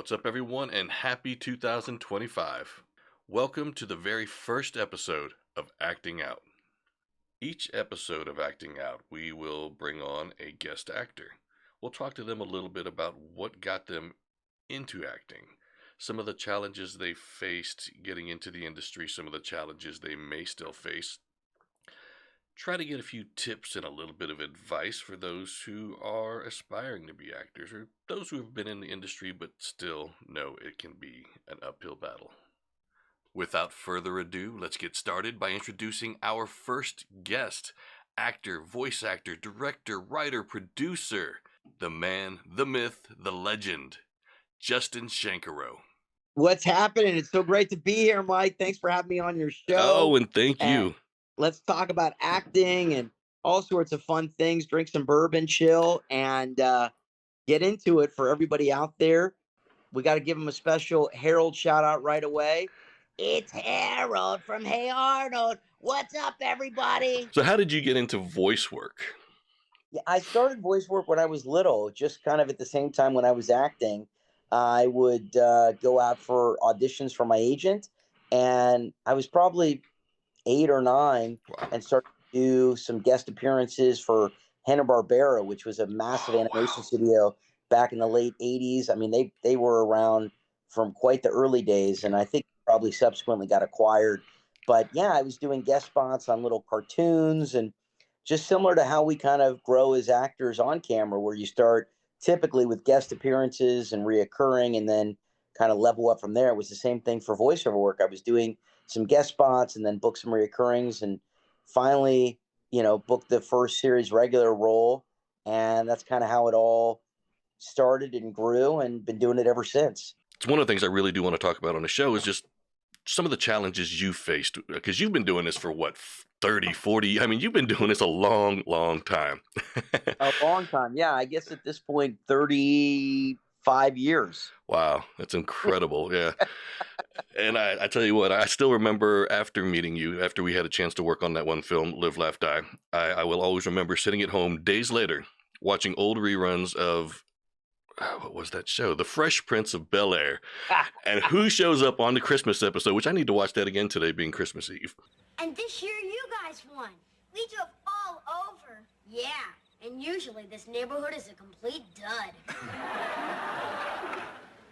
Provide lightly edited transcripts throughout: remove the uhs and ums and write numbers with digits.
What's up, everyone, and happy 2025. Welcome to the very first episode of Acting Out. Each episode of Acting Out, we will bring on a guest actor. We'll talk to them a little bit about what got them into acting, some of the challenges they faced getting into the industry, some of the challenges they may still face. Try to get a few tips and a little bit of advice for those who are aspiring to be actors or those who have been in the industry but still know it can be an uphill battle. Without further ado, let's get started by introducing our first guest, actor, voice actor, director, writer, producer, the man, the myth, the legend, Justin Shenkarow. What's happening? It's so great to be here, Mike. Thanks for having me on your show. Oh, and thank you. Let's talk about acting and all sorts of fun things. Drink some bourbon, chill, and get into it for everybody out there. We got to give him a special Harold shout out right away. It's Harold from Hey Arnold. What's up, everybody? So how did you get into voice work? Yeah, I started voice work when I was little, just kind of at the same time when I was acting. I would go out for auditions for my agent, and I was probably 8 or 9 and started to do some guest appearances for Hanna-Barbera, which was a massive animation studio back in the late 80s. I mean, they were around from quite the early days, and I think probably subsequently got acquired. But yeah, I was doing guest spots on little cartoons, and just similar to how we kind of grow as actors on camera, where you start typically with guest appearances and reoccurring and then kind of level up from there. It was the same thing for voiceover work. I was doing some guest spots and then booked some reoccurrings, and finally, booked the first series regular role. And that's kind of how it all started and grew, and been doing it ever since. It's one of the things I really do want to talk about on the show is just some of the challenges you faced, because you've been doing this for what, 30, 40? I mean, you've been doing this a long, long time. A long time. Yeah, I guess at this point, 35 years. Wow, that's incredible. Yeah. And I tell you what, I still remember after meeting you, after we had a chance to work on that one film, Live, Laugh, Die, I will always remember sitting at home days later, watching old reruns of, what was that show? The Fresh Prince of Bel-Air. And who shows up on the Christmas episode, which I need to watch that again today, being Christmas Eve. And this year you guys won. We drove all over. Yeah, and usually this neighborhood is a complete dud.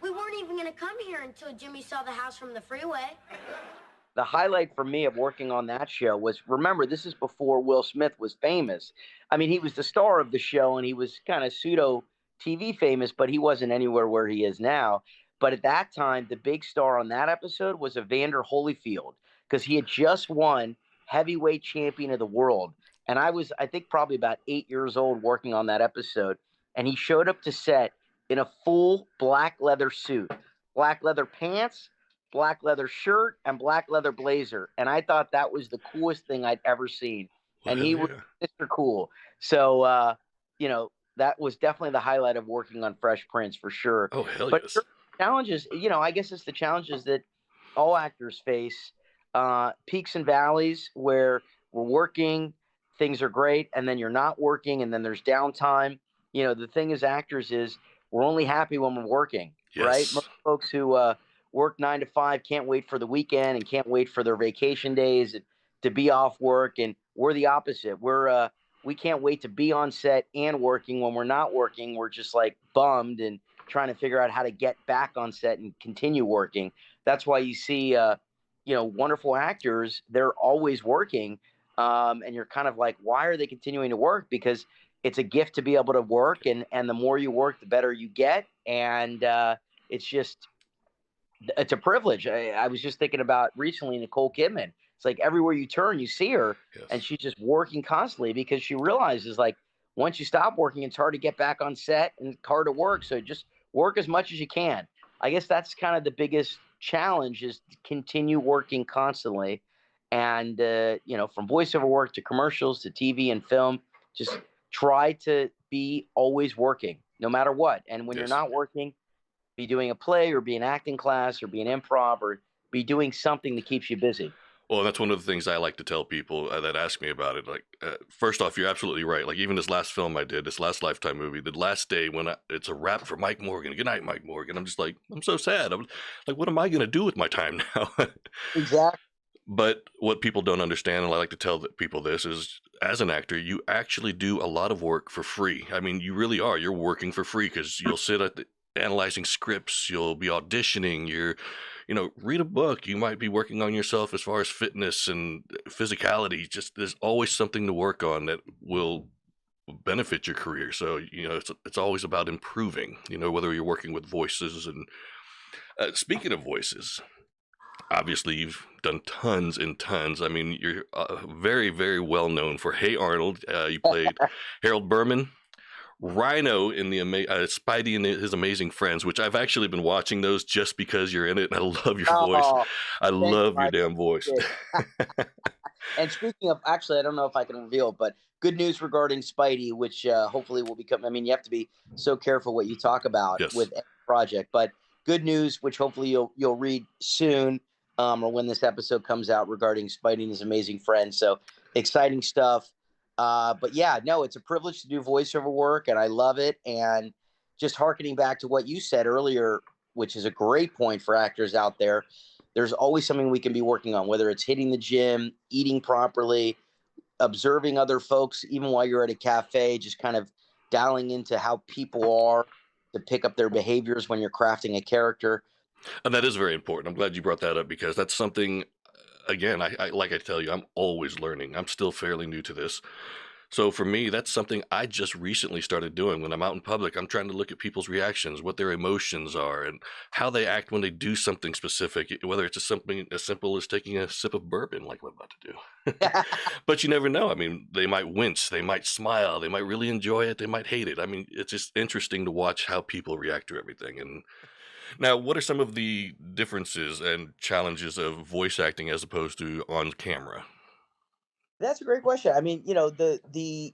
We weren't even going to come here until Jimmy saw the house from the freeway. The highlight for me of working on that show was, remember, this is before Will Smith was famous. I mean, he was the star of the show, and he was kind of pseudo TV famous, but he wasn't anywhere where he is now. But at that time, the big star on that episode was Evander Holyfield, because he had just won heavyweight champion of the world. And I was, I think, probably about 8 years old working on that episode. And he showed up to set in a full black leather suit, black leather pants, black leather shirt, and black leather blazer. And I thought that was the coolest thing I'd ever seen. And he was Mr. Cool. So, that was definitely the highlight of working on Fresh Prince for sure. Oh, hell but yes. Challenges, I guess it's the challenges that all actors face, peaks and valleys where we're working, things are great, and then you're not working, and then there's downtime. The thing as actors is we're only happy when we're working, right? Most folks who work 9 to 5 can't wait for the weekend and can't wait for their vacation days to be off work, and we're the opposite. We can't wait to be on set and working. When we're not working, we're just like bummed and trying to figure out how to get back on set and continue working. That's why you see, wonderful actors, they're always working. And you're kind of like, why are they continuing to work? Because it's a gift to be able to work. And the more you work, the better you get. And it's a privilege. I was just thinking about recently Nicole Kidman. It's like everywhere you turn, you see her, and she's just working constantly because she realizes, like, once you stop working, it's hard to get back on set and hard to work. So just work as much as you can. I guess that's kind of the biggest challenge, is to continue working constantly. And, from voiceover work to commercials to TV and film, just try to be always working no matter what. And when you're not working, be doing a play or be an acting class or be an improv or be doing something that keeps you busy. Well, that's one of the things I like to tell people that ask me about it. Like, first off, you're absolutely right. Like, even this last film I did, this last Lifetime movie, the last day when it's a wrap for Mike Morgan. Good night, Mike Morgan. I'm just like, I'm so sad. I'm like, what am I going to do with my time now? Exactly. But what people don't understand, and I like to tell people this, is as an actor, you actually do a lot of work for free. I mean, you really are. You're working for free because you'll sit at analyzing scripts, you'll be auditioning, read a book. You might be working on yourself as far as fitness and physicality. Just there's always something to work on that will benefit your career. So, it's always about improving, whether you're working with voices. And speaking of voices, obviously you've done tons and tons. I mean, you're very, very well known for Hey Arnold. You played Harold Berman, Rhino in the Spidey and his Amazing Friends, which I've actually been watching those just because you're in it, and I love your voice. I love your damn voice. And speaking of, actually, I don't know if I can reveal, but good news regarding Spidey, which hopefully will become. I mean, you have to be so careful what you talk about with any project, but good news, which hopefully you'll read soon, or when this episode comes out, regarding Spidey and his Amazing Friends. So exciting stuff. But yeah, no, it's a privilege to do voiceover work, and I love it. And just harkening back to what you said earlier, which is a great point for actors out there, there's always something we can be working on, whether it's hitting the gym, eating properly, observing other folks, even while you're at a cafe, just kind of dialing into how people are to pick up their behaviors when you're crafting a character. And that is very important. I'm glad you brought that up because that's something, again, I like I tell you, I'm always learning. I'm still fairly new to this. So for me, that's something I just recently started doing. When I'm out in public, I'm trying to look at people's reactions, what their emotions are, and how they act when they do something specific, whether it's something as simple as taking a sip of bourbon, like we're about to do. But you never know. I mean, they might wince, they might smile, they might really enjoy it, they might hate it. I mean, it's just interesting to watch how people react to everything. And now, what are some of the differences and challenges of voice acting as opposed to on camera? That's a great question. I mean, the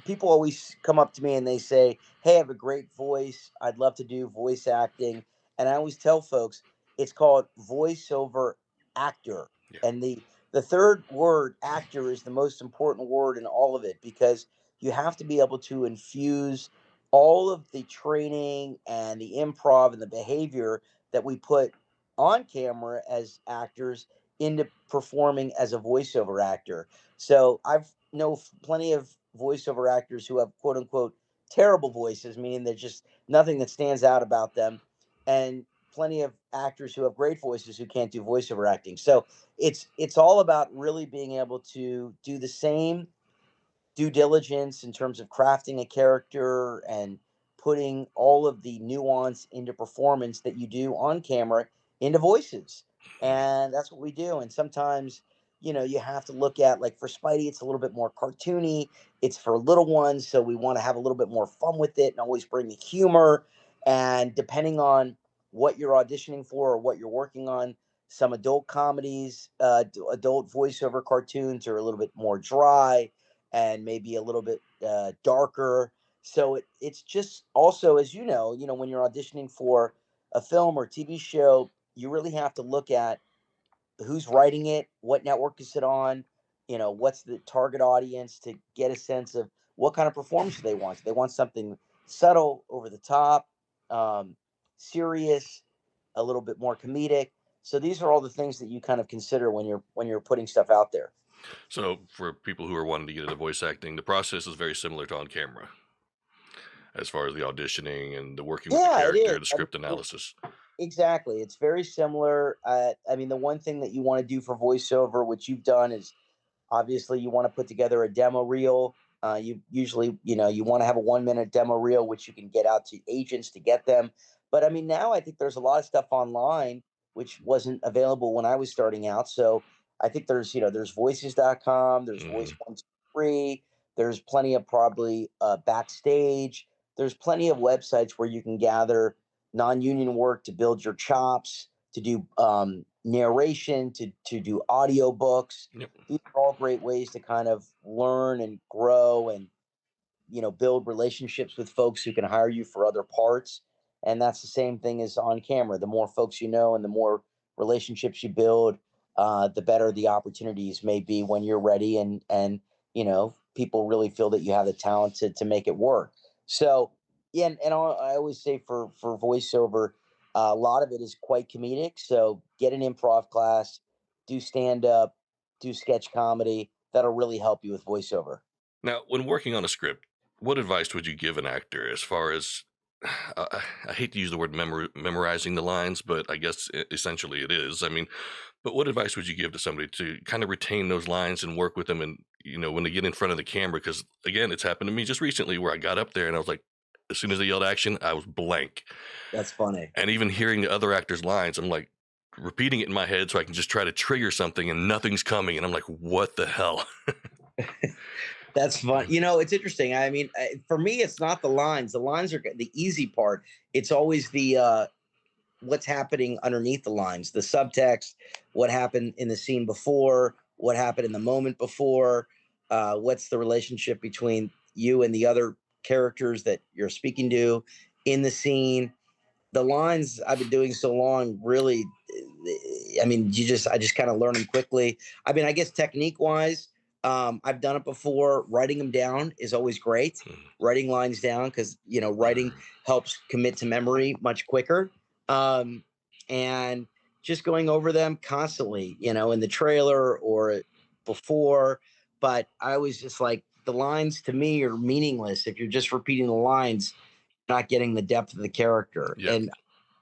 people always come up to me and they say, "Hey, I have a great voice. I'd love to do voice acting." And I always tell folks it's called voiceover actor. Yeah. And the third word, actor, is the most important word in all of it, because you have to be able to infuse all of the training and the improv and the behavior that we put on camera as actors into performing as a voiceover actor. So I've know plenty of voiceover actors who have quote unquote terrible voices, meaning there's just nothing that stands out about them, and plenty of actors who have great voices who can't do voiceover acting. So it's all about really being able to do the same due diligence in terms of crafting a character and putting all of the nuance into performance that you do on camera into voices. Mhm. And that's what we do. And sometimes, you have to look at, like, for Spidey, it's a little bit more cartoony. It's for little ones. So we want to have a little bit more fun with it and always bring the humor. And depending on what you're auditioning for or what you're working on, some adult comedies, adult voiceover cartoons are a little bit more dry and maybe a little bit darker. So it's just also, as when you're auditioning for a film or TV show, you really have to look at who's writing it, what network is it on, what's the target audience, to get a sense of what kind of performance they want. They want something subtle, over the top, um, serious, a little bit more comedic. So these are all the things that you kind of consider when you're putting stuff out there. So for people who are wanting to get into voice acting, the process is very similar to on camera as far as the auditioning and the working with the Yeah, it character, is. the I mean, script analysis. exactly. It's very similar. I mean, the one thing that you want to do for voiceover, which you've done, is obviously you want to put together a demo reel. You usually, you want to have a 1 minute demo reel, which you can get out to agents to get them. But I mean, now I think there's a lot of stuff online which wasn't available when I was starting out. So I think there's voices.com, there's voice Mhm. 123, there's plenty of, probably, backstage. There's plenty of websites where you can gather non-union work to build your chops, to do narration, to do audio books. Yep. These are all great ways to kind of learn and grow and build relationships with folks who can hire you for other parts. And that's the same thing as on camera. The more folks you know and the more relationships you build, the better the opportunities may be when you're ready, and people really feel that you have the talent to make it work. So yeah, and I always say for voiceover, a lot of it is quite comedic. So get an improv class, do stand up, do sketch comedy. That'll really help you with voiceover. Now, when working on a script, what advice would you give an actor as far as I hate to use the word memorizing the lines, but I guess essentially it is. I mean, but what advice would you give to somebody to kind of retain those lines and work with them and, when they get in front of the camera? Because again, it's happened to me just recently where I got up there and I was like, as soon as they yelled action, I was blank. That's funny. And even hearing the other actors' lines, I'm like repeating it in my head so I can just try to trigger something and nothing's coming. And I'm like, what the hell? That's fun. It's interesting. I mean, for me, it's not the lines. The lines are the easy part. It's always the what's happening underneath the lines, the subtext, what happened in the scene before, what happened in the moment before, what's the relationship between you and the other characters that you're speaking to in the scene. The lines, I've been doing so long, really, I mean, I just kind of learn them quickly. I mean, I guess technique wise, I've done it before. Writing them down is always great. Writing lines down, because writing helps commit to memory much quicker. And just going over them constantly, in the trailer or before. But I was just like, the lines to me are meaningless if you're just repeating the lines, not getting the depth of the character. Yeah. And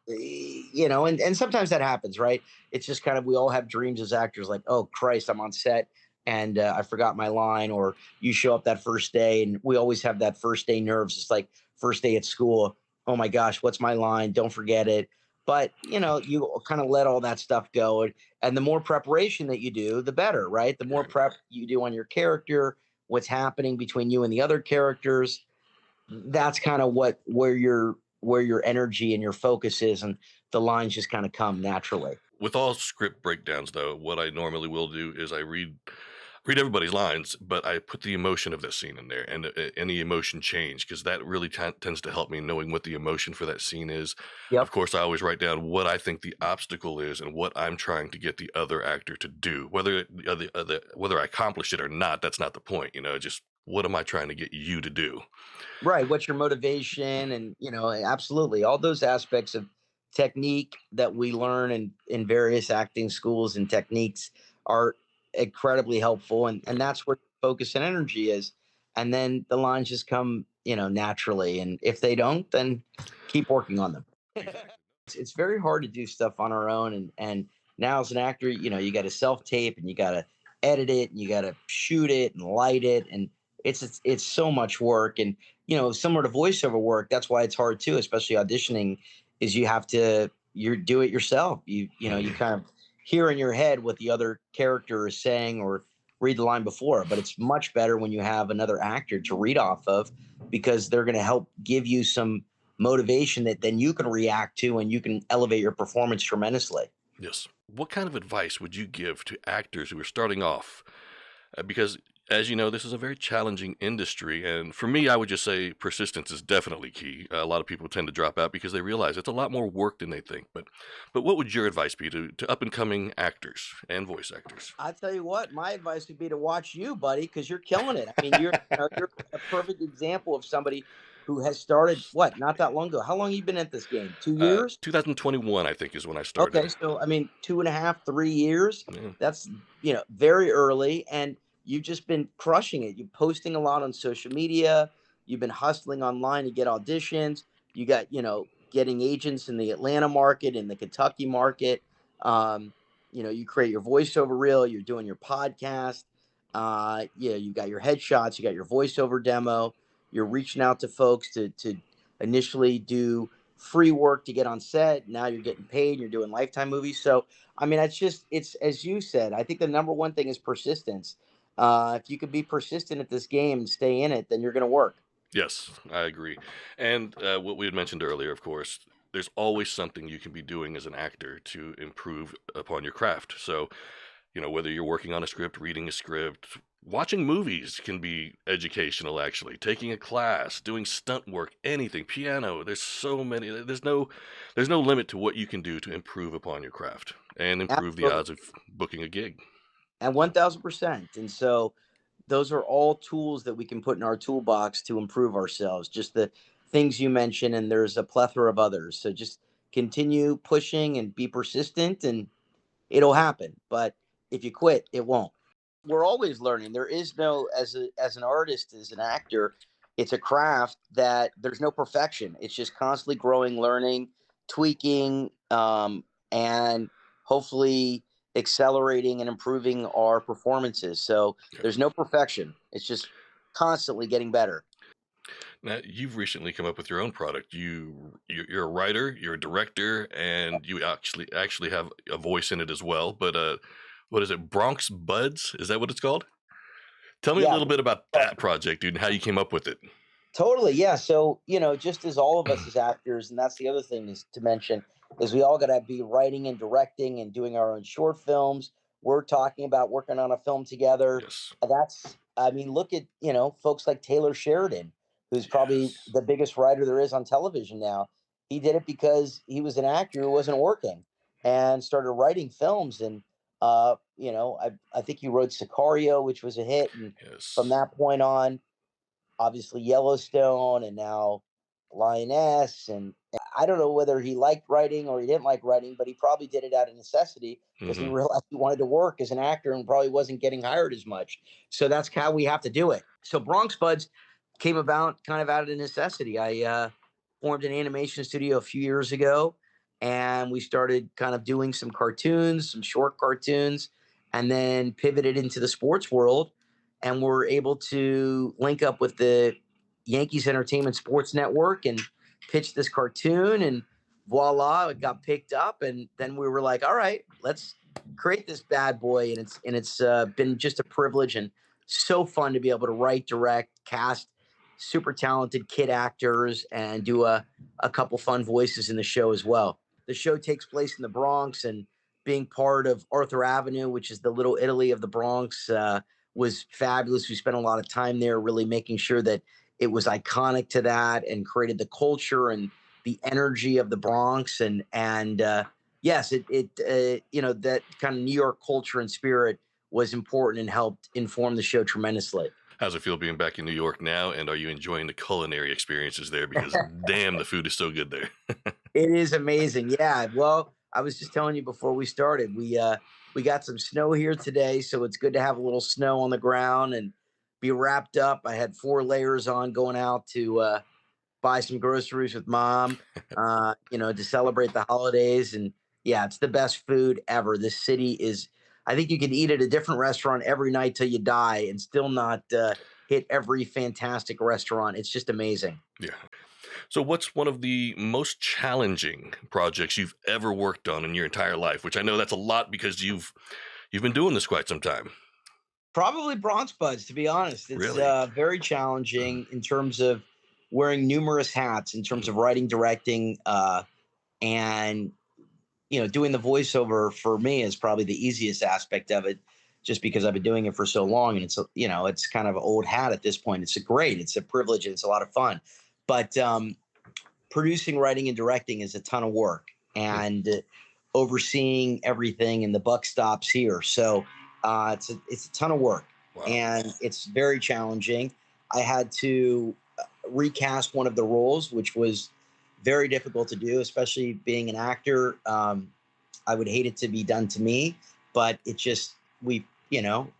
and sometimes that happens, right? It's just kind of, we all have dreams as actors, like, oh Christ, I'm on set and I forgot my line. Or you show up that first day, and we always have that first day nerves. It's like first day at school. Oh my gosh, what's my line? Don't forget it. But you kind of let all that stuff go, and the more preparation that you do, the better, right? The more prep you do on your character, what's happening between you and the other characters, that's kind of where your energy and your focus is, and the lines just kind of come naturally. With all script breakdowns, though, what I normally will do is I read everybody's lines, but I put the emotion of that scene in there and any emotion change, because that really tends to help me knowing what the emotion for that scene is. Yep. Of course, I always write down what I think the obstacle is and what I'm trying to get the other actor to do. Whether whether I accomplish it or not, that's not the point. Just what am I trying to get you to do? Right. What's your motivation? And, absolutely all those aspects of technique that we learn in various acting schools and techniques are incredibly helpful. And that's where focus and energy is. And then the lines just come, naturally. And if they don't, then keep working on them. It's very hard to do stuff on our own. And now as an actor, you got to self tape, and you got to edit it, and you got to shoot it and light it. And it's so much work. And similar to voiceover work, that's why it's hard too, especially auditioning, is you do it yourself. You kind of hear in your head what the other character is saying, or read the line before. But it's much better when you have another actor to read off of, because they're going to help give you some motivation that then you can react to, and you can elevate your performance tremendously. Yes. What kind of advice would you give to actors who are starting off? Because, as you know, this is a very challenging industry. And for me, I would just say persistence is definitely key. A lot of people tend to drop out because they realize it's a lot more work than they think. But what would your advice be to up-and-coming actors and voice actors? I tell you what, my advice would be to watch you, buddy, because you're killing it. I mean, you're a perfect example of somebody who has started, not that long ago. How long have you been at this game? 2 years? 2021, I think, is when I started. Okay, so I mean, 2.5, 3 years. Yeah. That's very early, and you've just been crushing it. You're posting a lot on social media. You've been hustling online to get auditions. You got getting agents in the Atlanta market, in the Kentucky market. You create your voiceover reel. You're doing your podcast. You got your headshots. You got your voiceover demo. You're reaching out to folks to initially do free work to get on set. Now you're getting paid. You're doing Lifetime movies. So, I mean, it's as you said, I think the number one thing is persistence. If you could be persistent at this game and stay in it, then you're going to work. Yes, I agree. And what we had mentioned earlier, of course, there's always something you can be doing as an actor to improve upon your craft. So, whether you're working on a script, reading a script, Watching movies can be educational, actually. Taking a class, doing stunt work, anything, piano. There's so many. There's no limit to what you can do to improve upon your craft and improve the Absolutely. odds of booking a gig. And 1000%. And so those are all tools that we can put in our toolbox to improve ourselves. Just the things you mentioned, and there's a plethora of others. So just continue pushing and be persistent, and it'll happen. But if you quit, it won't. We're always learning. There is no, as an artist, as an actor, it's a craft that there's no perfection. It's just constantly growing, learning, tweaking, and hopefully accelerating and improving our performances. So there's no perfection. It's just constantly getting better. Now, you've recently come up with your own product. You're a writer, you're a director, and you actually have a voice in it as well. But what is it? Bronx Buds? Is that what it's called? Tell me a Yeah, little bit about that project, dude, and how you came up with it. totally. Yeah. So, just as all of us as actors, and that's the other thing is to mention, is we all got to be writing and directing and doing our own short films. We're talking about working on a film together. Yes. I mean, look at, folks like Taylor Sheridan, who's probably Yes. the biggest writer there is on television now. He did it because he was an actor who wasn't working and started writing films. And, I think he wrote Sicario, which was a hit. And from Yes. that point on, obviously Yellowstone and now Lioness. And I don't know whether he liked writing or he didn't like writing, but he probably did it out of necessity because he Hmm. realized he wanted to work as an actor and probably wasn't getting hired as much. So that's how we have to do it. So Bronx Buds came about kind of out of necessity. I formed an animation studio a few years ago, and we started kind of doing some cartoons, some short cartoons, and then pivoted into the sports world, and we're able to link up with the Yankees Entertainment Sports Network and pitch this cartoon, and voila, it got picked up. And then we were like, all right, let's create this bad boy. And it's been just a privilege and so fun to be able to write, direct, cast super talented kid actors and do a couple fun voices in the show as well. The show takes place in the Bronx, and being part of Arthur Avenue, which is the Little Italy of the Bronx, was fabulous. We spent a lot of time there, really making sure that it was iconic to that and created the culture and the energy of the Bronx. And yes, that kind of New York culture and spirit was important and helped inform the show tremendously. How's it feel being back in New York now? And are you enjoying the culinary experiences there? Because damn, the food is so good there. It is amazing. Yeah. Well, I was just telling you before we started, we got some snow here today, so it's good to have a little snow on the ground and be wrapped up. I had 4 layers on going out to buy some groceries with mom, to celebrate the holidays. And yeah, it's the best food ever. This city is, I think you can eat at a different restaurant every night till you die and still not hit every fantastic restaurant. It's just amazing. Yeah. So, what's one of the most challenging projects you've ever worked on in your entire life? Which I know that's a lot because you've been doing this quite some time. Probably Bronx Buds, to be honest. It's Really? very challenging in terms of wearing numerous hats, in terms of writing, directing, and doing the voiceover for me is probably the easiest aspect of it, just because I've been doing it for so long, and it's kind of an old hat at this point. It's a privilege, and it's a lot of fun. But producing, writing, and directing is a ton of work, Hmm. and overseeing everything, and the buck stops here. So it's a ton of work, Wow. and it's very challenging. I had to recast one of the roles, which was very difficult to do, especially being an actor. I would hate it to be done to me, but it just we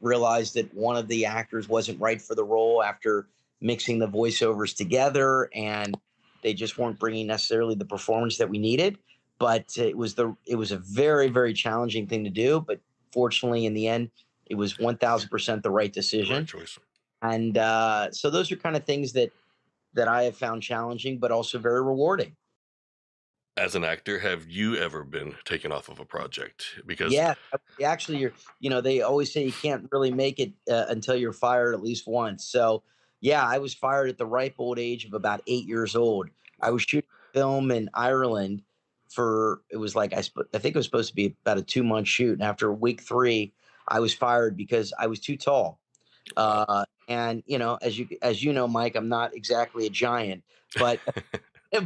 realized that one of the actors wasn't right for the role after mixing the voiceovers together, and they just weren't bringing necessarily the performance that we needed. But it was a very, very challenging thing to do. But fortunately, in the end, it was 1000% the right The right decision. choice. And so those are kind of things that I have found challenging, but also very rewarding. As an actor, have you ever been taken off of a project? Because Yeah, actually, they always say you can't really make it until you're fired at least once. So, yeah, I was fired at the ripe old age of about 8 years old. I wow. was shooting a film in Ireland it was like, I think it was supposed to be about a 2-month shoot. And after week 3, I was fired because I was too tall. And as you know, Mike, I'm not exactly a giant, but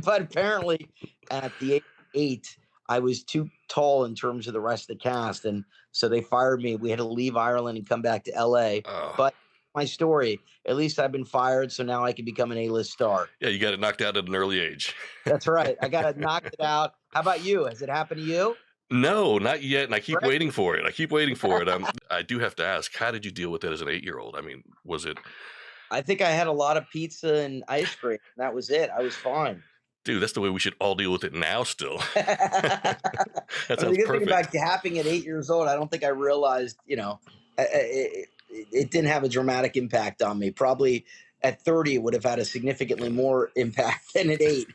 but apparently at the age of 8, I was too tall in terms of the rest of the cast, and so they fired me. We had to leave Ireland and come back to LA. Oh, But my story, at least I've been fired, so now I can become an A-list star. yeah, you got it knocked out at an early age. That's right. I got to knock it out. How about you? Has it happened to you? No, not yet, and I keep Right. waiting for it. I keep waiting for it. I do have to ask, how did you deal with it as an 8-year-old? I mean, was it, I think I had a lot of pizza and ice cream. That was it. I was fine. dude? That's the way we should all deal with it now. Still, I that mean, sounds the good thing about perfect. gapping at 8 years old, I don't think I realized, it didn't have a dramatic impact on me. Probably at 30, it would have had a significantly more impact than at 8.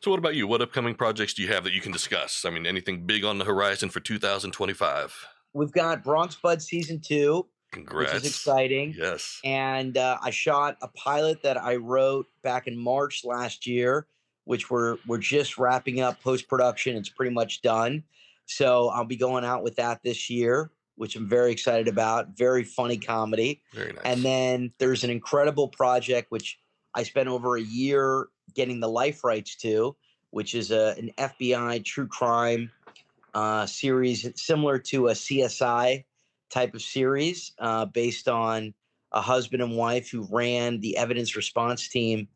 So, what about you? What upcoming projects do you have that you can discuss? I mean, anything big on the horizon for 2025? We've got Bronx Bud season 2, which is Congrats. exciting. Yes. And I shot a pilot that I wrote back in March last year, which we're just wrapping up post production. It's pretty much done, so I'll be going out with that this year, which I'm very excited about. Very funny comedy. Very nice. And then there's an incredible project which I spent over a year getting the life rights to, which is an FBI true crime series similar to a CSI type of series, based on a husband and wife who ran the evidence response team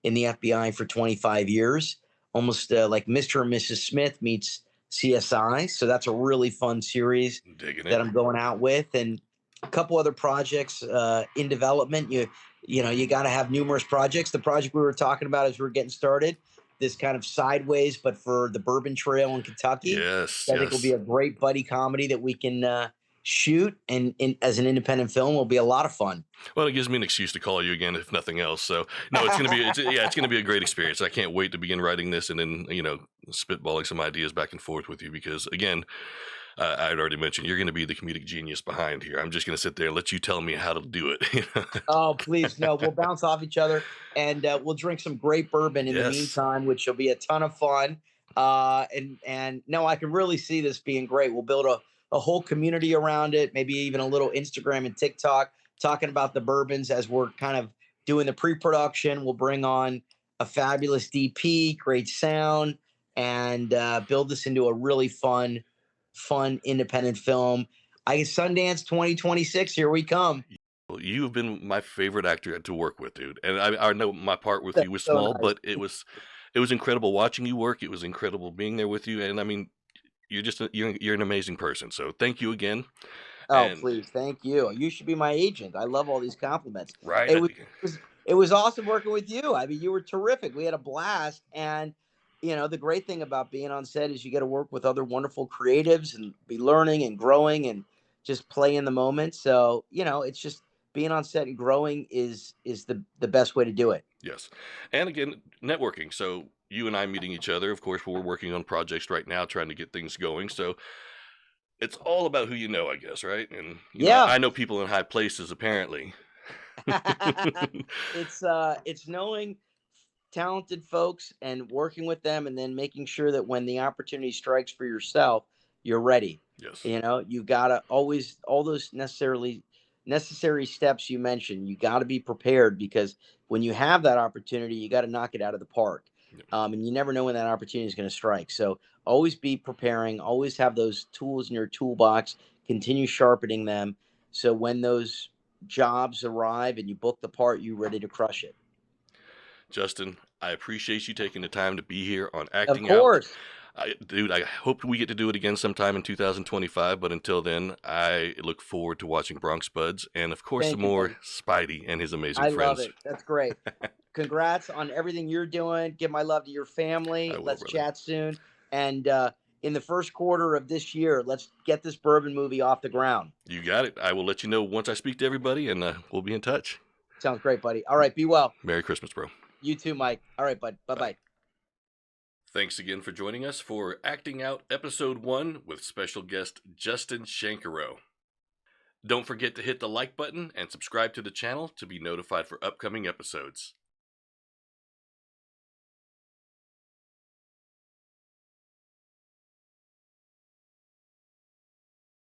in the FBI for 25 years, almost like Mr. and Mrs. Smith meets CSI. So that's a really fun series Digging that it. I'm going out with, and a couple other projects in development. You got to have numerous projects. The project we were talking about as we were getting started, this kind of sideways, but for the Bourbon Trail in Kentucky. Yes. I think will be a great buddy comedy that we can shoot, and as an independent film will be a lot of fun. Well, it gives me an excuse to call you again, if nothing else. So, no, it's gonna be a great experience. I can't wait to begin writing this and then spitballing some ideas back and forth with you because again, I'd already mentioned you're going to be the comedic genius behind here. I'm just going to sit there and let you tell me how to do it. Oh, please, no, we'll bounce off each other, and we'll drink some great bourbon in the meantime, which will be a ton of fun. And no, I can really see this being great. We'll build a whole community around it, maybe even a little Instagram and TikTok talking about the bourbons as we're kind of doing the pre-production. We'll bring on a fabulous DP, great sound, and build this into a really fun independent film. I guess Sundance 2026, here we come. Well, you've been my favorite actor to work with, dude. And I know my part with you was So small, nice. but it was incredible watching you work. It was incredible being there with you. And I mean, you're an amazing person. So thank you again. Oh, And please, thank you. You should be my agent. I love all these compliments. right. It was awesome working with you. I mean, you were terrific. We had a blast, and the great thing about being on set is you get to work with other wonderful creatives and be learning and growing and just play in the moment. So it's just being on set and growing is the best way to do it. Yes. And again, networking. So you and I meeting each other. Of course, we're working on projects right now, trying to get things going. So it's all about who you know, I guess, right? And I know people in high places, apparently. It's knowing talented folks and working with them, and then making sure that when the opportunity strikes for yourself, you're ready. Yes. You gotta always, all those necessary steps you mentioned, you got to be prepared, because when you have that opportunity, you got to knock it out of the park. Yep. And you never know when that opportunity is going to strike. So always be preparing, always have those tools in your toolbox, continue sharpening them. So when those jobs arrive and you book the part, you're ready to crush it. Justin, I appreciate you taking the time to be here on Acting Of course. Out. Dude, I hope we get to do it again sometime in 2025. But until then, I look forward to watching Bronx Buds and, of course, some more Spidey and his amazing friends. I love it. That's great. Congrats on everything you're doing. Give my love to your family. Let's chat soon. And in the first quarter of this year, let's get this bourbon movie off the ground. You got it. I will let you know once I speak to everybody, and we'll be in touch. Sounds great, buddy. All right, be well. Merry Christmas, bro. You too, Mike. All right, bud. Bye-bye. Thanks again for joining us for Acting Out Episode 1 with special guest Justin Shenkarow. Don't forget to hit the like button and subscribe to the channel to be notified for upcoming episodes.